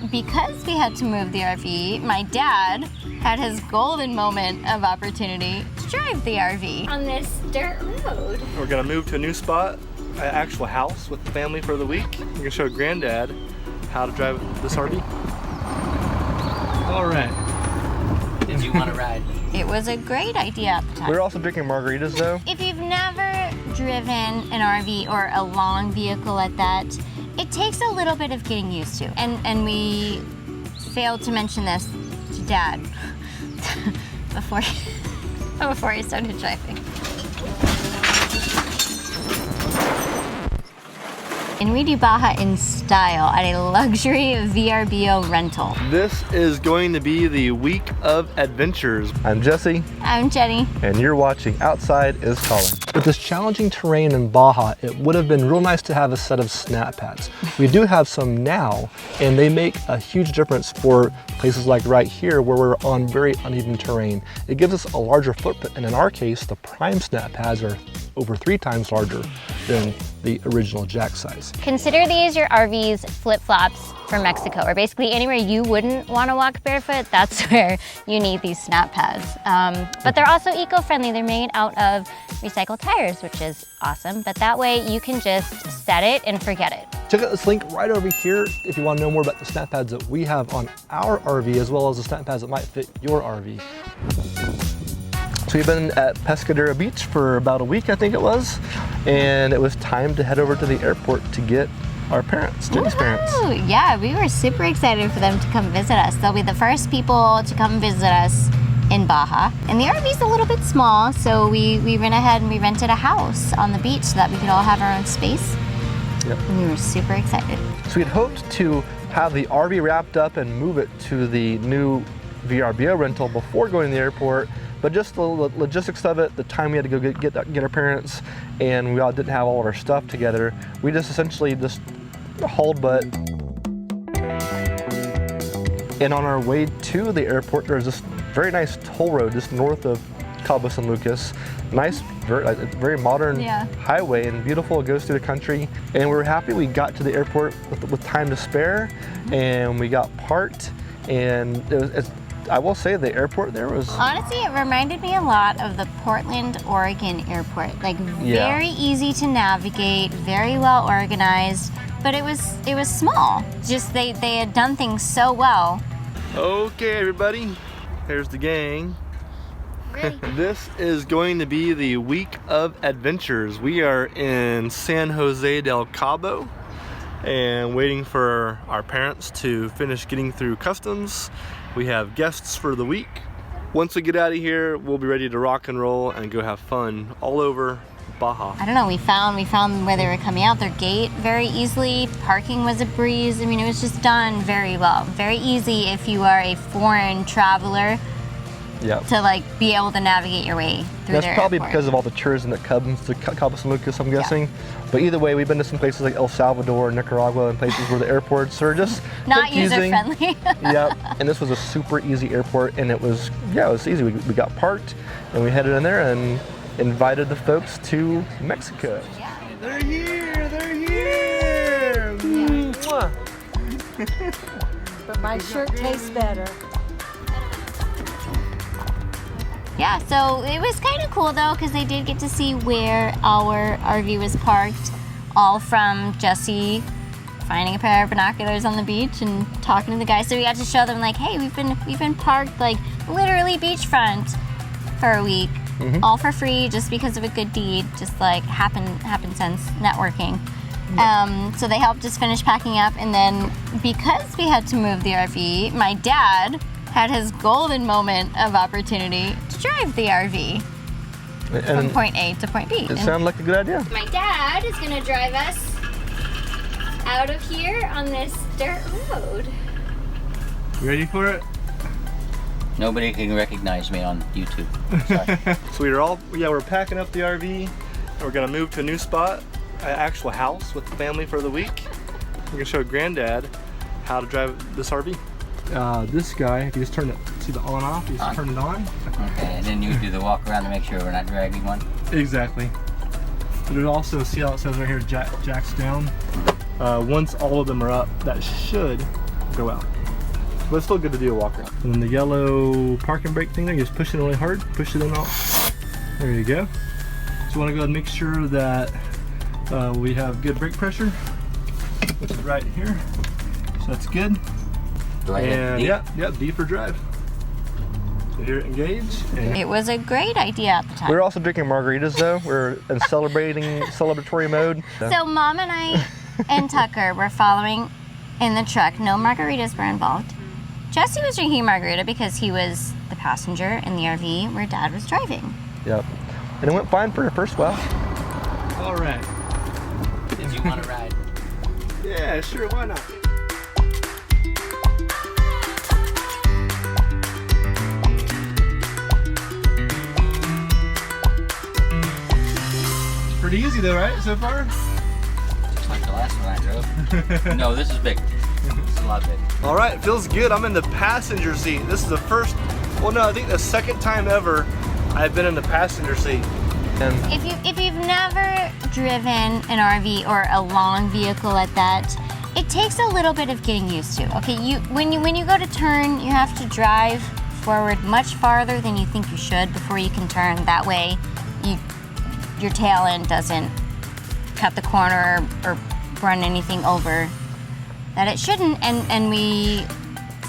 because we had to move the RV, my dad had his golden moment of opportunity to drive the RV on this dirt road. We're gonna move to a new spot, an actual house with the family for the week. We're gonna show Granddad how to drive this RV. All right. Did you want to ride? It was a great idea at the time. We're also drinking margaritas though. If you've never driven an RV or a long vehicle at that, it takes a little bit of getting used to. And we failed to mention this to Dad before he started driving. And we do Baja in style at a luxury VRBO rental. This is going to be the week of adventures. I'm Jesse. I'm Jenny. And you're watching Outside is Calling. With this challenging terrain in Baja, it would have been real nice to have a set of SnapPads. We do have some now, and they make a huge difference for places like right here where we're on very uneven terrain. It gives us a larger footprint, and in our case, the prime SnapPads are over 3 times larger than the original jack size. Consider these your RV's flip-flops for Mexico, or basically anywhere you wouldn't want to walk barefoot, that's where you need these SnapPads. But they're also eco-friendly. They're made out of recycled tires, which is awesome. But that way you can just set it and forget it. Check out this link right over here if you want to know more about the SnapPads that we have on our RV, as well as the SnapPads that might fit your RV. So we've been at Pescadero Beach for about a week, I think it was, and it was time to head over to the airport to get our parents, Jenny's parents. Yeah, we were super excited for them to come visit us. They'll be the first people to come visit us in Baja. And the RV's a little bit small, so we went ahead and we rented a house on the beach so that we could all have our own space. Yep. And we were super excited. So we'd hoped to have the RV wrapped up and move it to the new VRBO rental before going to the airport, but just the logistics of it, the time we had to go get our parents, and we all didn't have all of our stuff together, we just essentially just hauled butt. And on our way to the airport, there's this very nice toll road just north of Cabo San Lucas. Nice, very modern highway, and beautiful. It goes through the country. And we were happy we got to the airport with time to spare, and we got parked. And I will say the airport there was... Honestly, it reminded me a lot of the Portland, Oregon airport. Like very easy to navigate, very well organized, but it was small. Just they had done things so well. Okay, everybody, here's the gang. This is going to be the week of adventures. We are in San Jose del Cabo and waiting for our parents to finish getting through customs. We have guests for the week. Once we get out of here, we'll be ready to rock and roll and go have fun all over Baja. I don't know, we found where they were coming out their gate very easily. Parking was a breeze. I mean, it was just done very well. Very easy if you are a foreign traveler to like be able to navigate your way through That's their probably airport. because of all the tourism that comes to Cabo San Lucas, I'm guessing. But either way, we've been to some places like El Salvador, Nicaragua, and places where the airports are just not confusing. user-friendly. Yep, and this was a super easy airport, and it was easy. We got parked, and we headed in there and invited the folks to Mexico. Yeah. They're here! Mwah. But my shirt tastes better. Yeah, so it was kind of cool though, because they did get to see where our RV was parked, all from Jesse finding a pair of binoculars on the beach and talking to the guy. So we got to show them like, hey, we've been parked like literally beachfront for a week, all for free, just because of a good deed, just like happenstance networking. So they helped us finish packing up, and then because we had to move the RV, my dad had his golden moment of opportunity to drive the RV from point A to point B. It sounded like a good idea. My dad is gonna drive us out of here on this dirt road. You ready for it? Nobody can recognize me on YouTube. Sorry. So we're packing up the RV. We're gonna move to a new spot, an actual house with the family for the week. We're gonna show Granddad how to drive this RV. This guy, if you just turn it, see the on off, you just turn it on. Okay, and then you do the walk around to make sure we're not dragging one. Exactly. But it also, see how it says right here, jacks down. Once all of them are up, that should go out. But it's still good to do a walk around. And then the yellow parking brake thing there, you just push it really hard, push it in off. There you go. So you want to go ahead and make sure that we have good brake pressure, which is right here. So that's good. Do I hit D? Yeah, D for drive. So here, engage. And It was a great idea at the time. We were also drinking margaritas though. We're in celebratory mode. So Mom and I and Tucker were following in the truck. No margaritas were involved. Jesse was drinking margarita because he was the passenger in the RV where Dad was driving. Yep. And it went fine for the first while. all right. Did you want to ride? Yeah, sure, why not? Pretty easy though, right, so far? Just like the last one I drove. No, this is big. This is a lot big. All right, feels good. I'm in the passenger seat. This is the first, well no, I think the second time ever I've been in the passenger seat. And If you've never driven an RV or a long vehicle at that, it takes a little bit of getting used to. Okay, when you go to turn, you have to drive forward much farther than you think you should before you can turn. That way, your tail end doesn't cut the corner or run anything over that it shouldn't. And we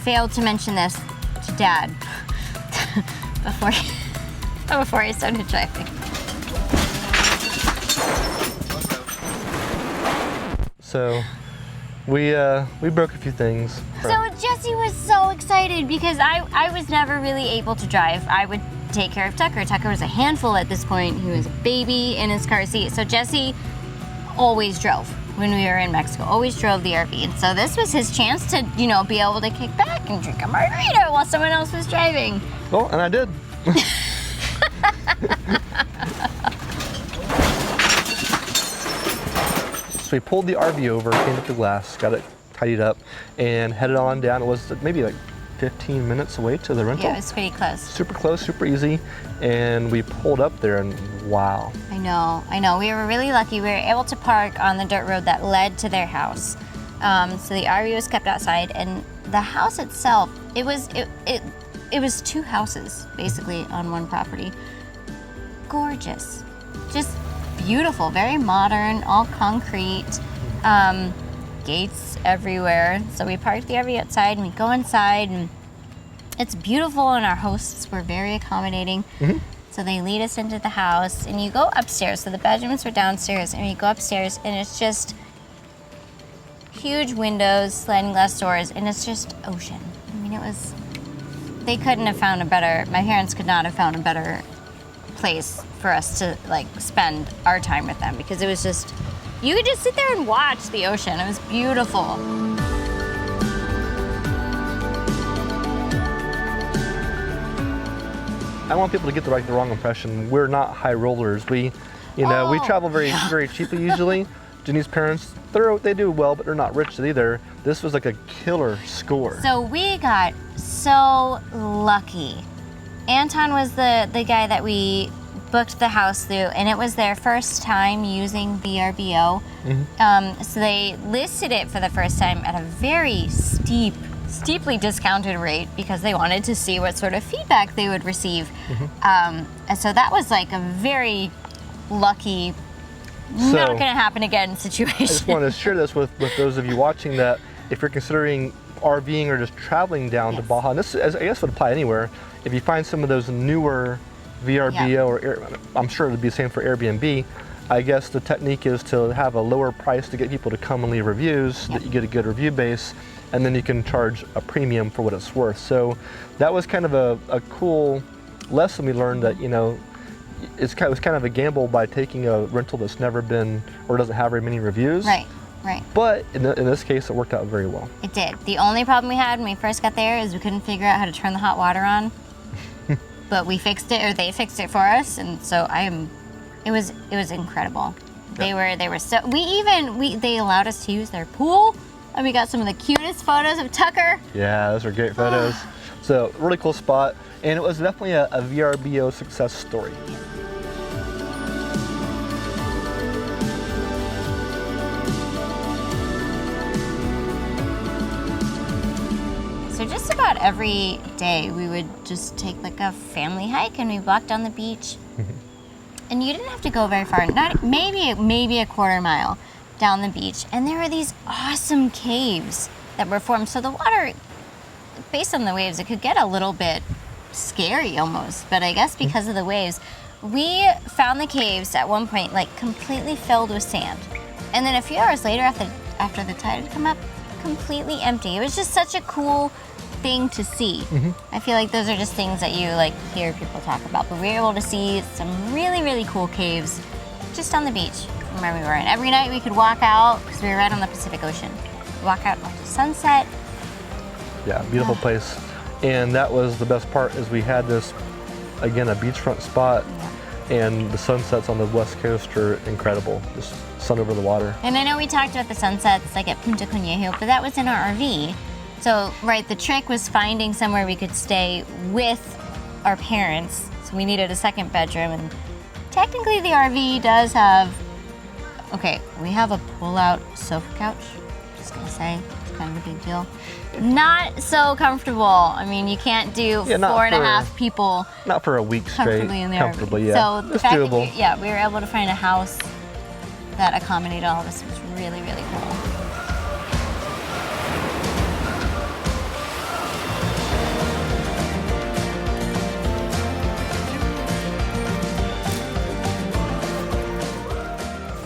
failed to mention this to Dad before he started driving. so we broke a few things. So Jesse was so excited because I was never really able to drive. I would take care of Tucker. Tucker was a handful at this point. He was a baby in his car seat. So Jesse always drove when we were in Mexico, always drove the RV. And so this was his chance to, be able to kick back and drink a margarita while someone else was driving. Well, and I did. So we pulled the RV over, cleaned up the glass, got it tidied up, and headed on down. It was maybe like 15 minutes away to the rental. Yeah, it was pretty close. Super close, super easy. And we pulled up there and wow. I know. We were really lucky. We were able to park on the dirt road that led to their house. So the RV was kept outside, and the house itself, it was two houses basically on one property. Gorgeous, just beautiful, very modern, all concrete, gates everywhere. So we parked the RV outside and we go inside, and it's beautiful, and our hosts were very accommodating. Mm-hmm. So they lead us into the house, and you go upstairs. So the bedrooms were downstairs, and you go upstairs, and it's just huge windows, sliding glass doors, and it's just ocean. I mean, they couldn't have found my parents could not have found a better place for us to spend our time with them, because it was just, you could just sit there and watch the ocean. It was beautiful. I want people to get the wrong impression. We're not high rollers. We travel very cheaply usually. Jenny's parents, they do well, but they're not rich either. This was like a killer score. So we got so lucky. Anton was the guy that we booked the house through, and it was their first time using VRBO. Mm-hmm. So they listed it for the first time at a very steeply discounted rate because they wanted to see what sort of feedback they would receive. Mm-hmm. And so that was like a very lucky, not going to happen again situation. I just wanted to share this with those of you watching, that if you're considering RVing or just traveling down to Baja, and this I guess would apply anywhere, if you find some of those newer VRBO or I'm sure it would be the same for Airbnb, I guess the technique is to have a lower price to get people to come and leave reviews, so that you get a good review base, and then you can charge a premium for what it's worth. So that was kind of a cool lesson we learned, that it was kind of a gamble by taking a rental that's never been or doesn't have very many reviews. Right. But in this case, it worked out very well. It did. The only problem we had when we first got there is we couldn't figure out how to turn the hot water on. But we fixed it, or they fixed it for us, and so it was incredible. Yeah. They were so, they allowed us to use their pool, and we got some of the cutest photos of Tucker. Yeah, those are great photos. So really cool spot, and it was definitely a VRBO success story. So just about every day we would just take like a family hike and we walked down the beach. And you didn't have to go very far, not maybe a quarter mile down the beach. And there were these awesome caves that were formed. So the water, based on the waves, it could get a little bit scary almost. But I guess because of the waves, we found the caves at one point like completely filled with sand. And then a few hours later after the tide had come up, completely empty. It was just such a cool thing to see. I feel like those are just things that you like hear people talk about, but we were able to see some really, really cool caves just on the beach from where we were. And every night we could walk out, because we were right on the Pacific Ocean, walk out after sunset. Yeah, beautiful place. And that was the best part, is we had this, again, a beachfront spot, and the sunsets on the west coast are incredible. Just sun over the water. And I know we talked about the sunsets like at Punta Conejo, but that was in our RV. So, right, the trick was finding somewhere we could stay with our parents. So we needed a second bedroom, and technically the RV does have, okay, we have a pull-out sofa couch. Just gonna say, it's kind of a big deal. Not so comfortable. I mean, you can't do 4.5 people. Not for a week straight. Comfortably in the comfortably, RV. yeah. So the it's fact doable. that we were able to find a house that accommodated all of us was really, really cool.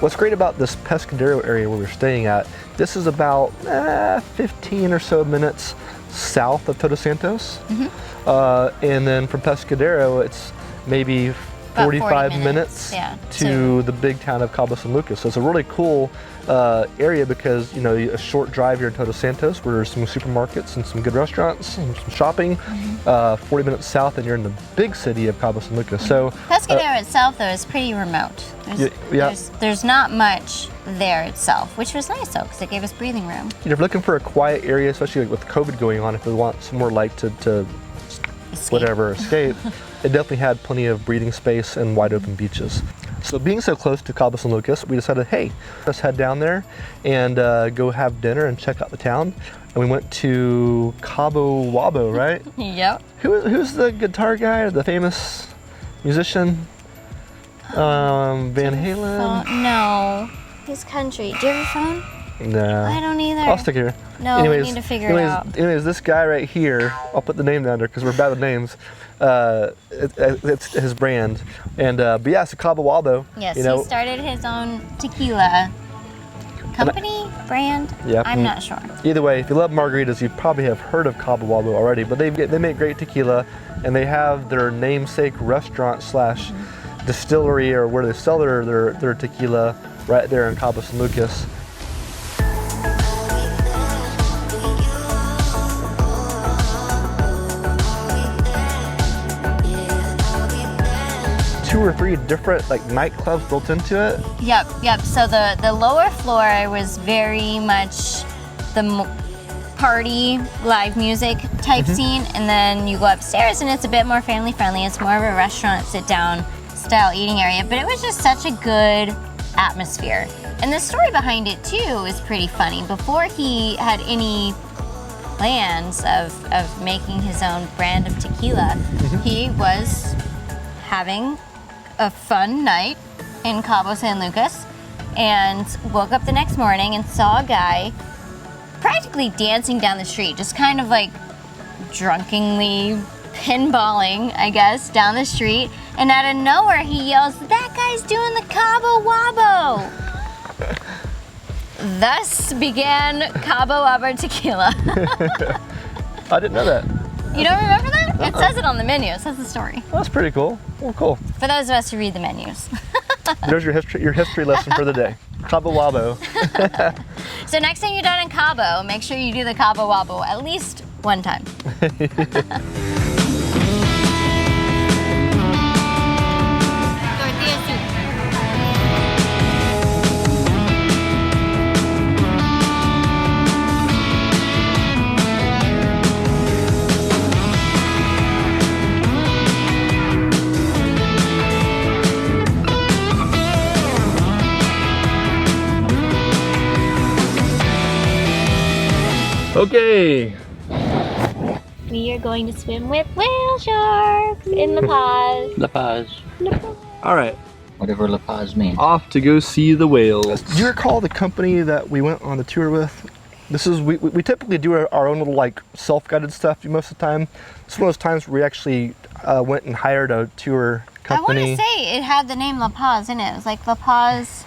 What's great about this Pescadero area where we're staying at, this is about 15 or so minutes south of Todos Santos. And then from Pescadero, it's maybe 45 minutes to the big town of Cabo San Lucas. So it's a really cool area because, you know, a short drive here in Todos Santos where there's some supermarkets and some good restaurants and some shopping. 40 minutes south and you're in the big city of Cabo San Lucas. So Pescadero itself, though, is pretty remote. There's not much there itself, which was nice, though, because it gave us breathing room. If you're looking for a quiet area, especially with COVID going on, if we want some more light to escape, it definitely had plenty of breathing space and wide open beaches. So being so close to Cabo San Lucas, we decided, hey, let's head down there and go have dinner and check out the town. And we went to Cabo Wabo, right? Yep. Who's the guitar guy, or the famous musician? Van Halen? No, his country. Do you have a phone? No. I don't either. I'll stick here. No, we need to figure it out. Anyways, this guy right here, I'll put the name down there because we're bad with names. It's his brand. And but yeah, it's a Cabo Wabo. Yes, you know, he started his own tequila company, brand. Yeah, I'm not sure. Either way, if you love margaritas, you probably have heard of Cabo Wabo already. But they make great tequila, and they have their namesake restaurant slash distillery, or where they sell their tequila, right there in Cabo San Lucas. Two or three different like nightclubs built into it. Yep. So the lower floor was very much the party, live music type scene, and then you go upstairs and it's a bit more family friendly. It's more of a restaurant, sit down style eating area, but it was just such a good atmosphere. And the story behind it too is pretty funny. Before he had any plans of making his own brand of tequila, he was having a fun night in Cabo San Lucas and woke up the next morning and saw a guy practically dancing down the street, just kind of like drunkenly pinballing, I guess, down the street. And out of nowhere he yells, "That guy's doing the Cabo Wabo!" Thus began Cabo Wabo tequila. I didn't know that. You don't remember that? It says it on the menu. It says the story. Well, that's pretty cool. Well, cool. For those of us who read the menus. There's your history lesson for the day. Cabo Wabo. So next time you're done in Cabo, make sure you do the Cabo Wabo at least one time. Okay, We are going to swim with whale sharks in La Paz. La Paz. All right, Whatever La Paz means. off to go see the whales. Do you recall the company that we went on the tour with? This is, we typically do our own little like self-guided stuff most of the time. It's one of those times where we actually went and hired a tour company. I want to say it had the name La Paz in it. It was like La Paz.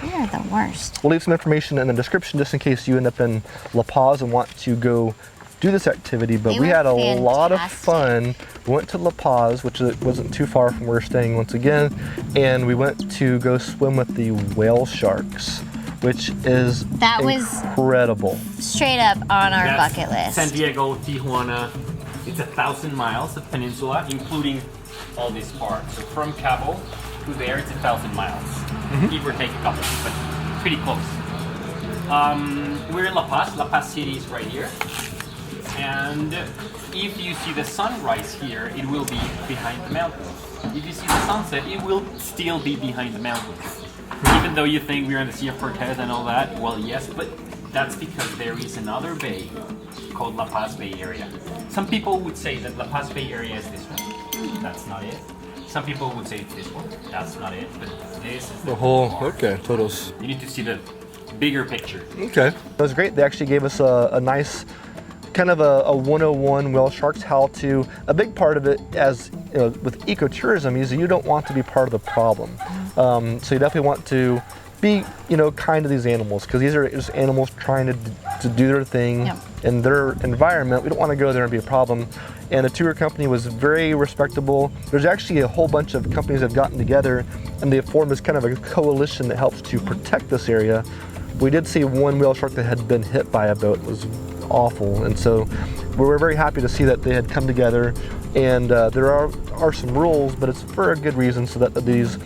We are the worst. We'll leave some information in the description just in case you end up in La Paz and want to go do this activity, but we had a lot of fun. We went to La Paz, which wasn't too far from where we're staying once again, and we went to go swim with the whale sharks, which is incredible. Straight up on our bucket list. San Diego, Tijuana. It's 1,000 miles of peninsula, including all this part. So from Cabo to there, it's 1,000 miles. Give or take a couple, but pretty close. We're in La Paz. La Paz City is right here. And if you see the sunrise here, it will be behind the mountains. If you see the sunset, it will still be behind the mountains. Even though you think we're in the Sea of Cortez and all that, well, yes, but that's because there is another bay called La Paz Bay Area. Some people would say that La Paz Bay Area is this one. That's not it. Some people would say it's this one. That's not it. But this is The whole, okay, totals. You need to see the bigger picture. Okay. It was great. They actually gave us a nice kind of a 101 whale sharks how to. A big part of it, as you know, with ecotourism, is you don't want to be part of the problem. So you definitely want to be, you know, kind to these animals, because these are just animals trying to do their thing in their environment. We don't want to go there and be a problem. And the tour company was very respectable. There's actually a whole bunch of companies that have gotten together, and they have formed this kind of a coalition that helps to protect this area. We did see one whale shark that had been hit by a boat. It was awful, and so we were very happy to see that they had come together. And there are some rules, but it's for a good reason, so that these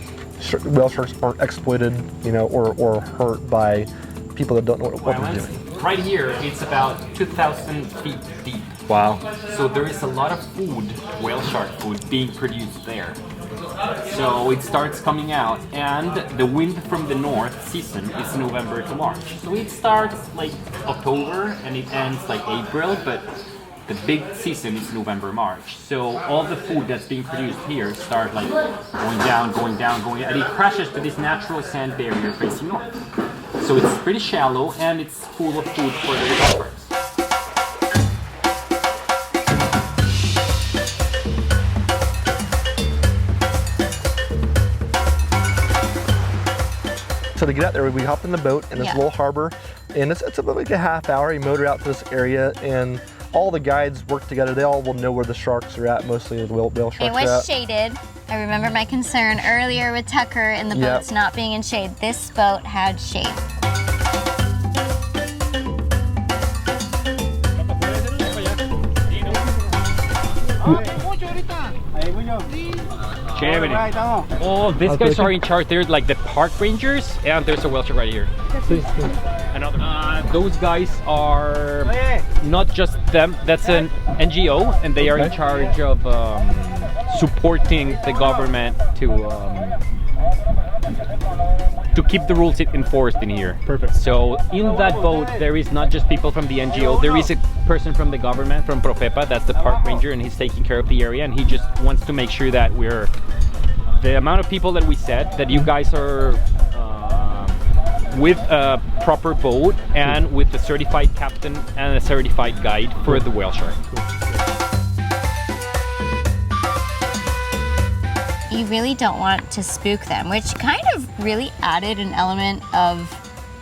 whale sharks aren't exploited, you know, or hurt by people that don't know what they're doing. Right here, it's about 2,000 feet deep. Wow. So there is a lot of food, whale shark food, being produced there. So it starts coming out, and the wind from the north season is November to March. So it starts like October and it ends like April, but the big season is November, March. So all the food that's being produced here start like going down, and it crashes to this natural sand barrier facing north. So it's pretty shallow and it's full of food for the whale. So to get out there, we hopped in the boat in this little harbor, and it's about like a half hour. You motor out to this area, and all the guides work together. They all will know where the sharks are at, mostly the whale sharks It was shaded. I remember my concern earlier with Tucker and the boats not being in shade. This boat had shade. Oh, these guys are in charge. They're like the park rangers, and there's a whale shark right here. Those guys are not just them. That's an NGO, and they are in charge of supporting the government to keep the rules enforced in here. Perfect. So in that boat, there is not just people from the NGO. There is a person from the government, from Profepa. That's the park ranger, and he's taking care of the area. And he just wants to make sure that we're the amount of people that we said that you guys are with a proper boat and with a certified captain and a certified guide for the whale shark. You really don't want to spook them, which kind of really added an element of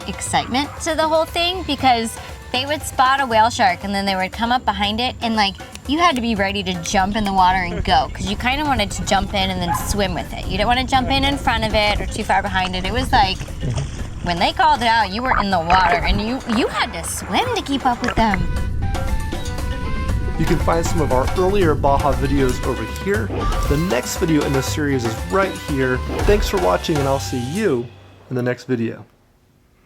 excitement to the whole thing, because they would spot a whale shark and then they would come up behind it, and like you had to be ready to jump in the water and go, because you kind of wanted to jump in and then swim with it. You didn't want to jump in front of it or too far behind it. It was like when they called it out, you were in the water and you had to swim to keep up with them. You can find some of our earlier Baja videos over here. The next video in this series is right here. Thanks for watching, and I'll see you in the next video.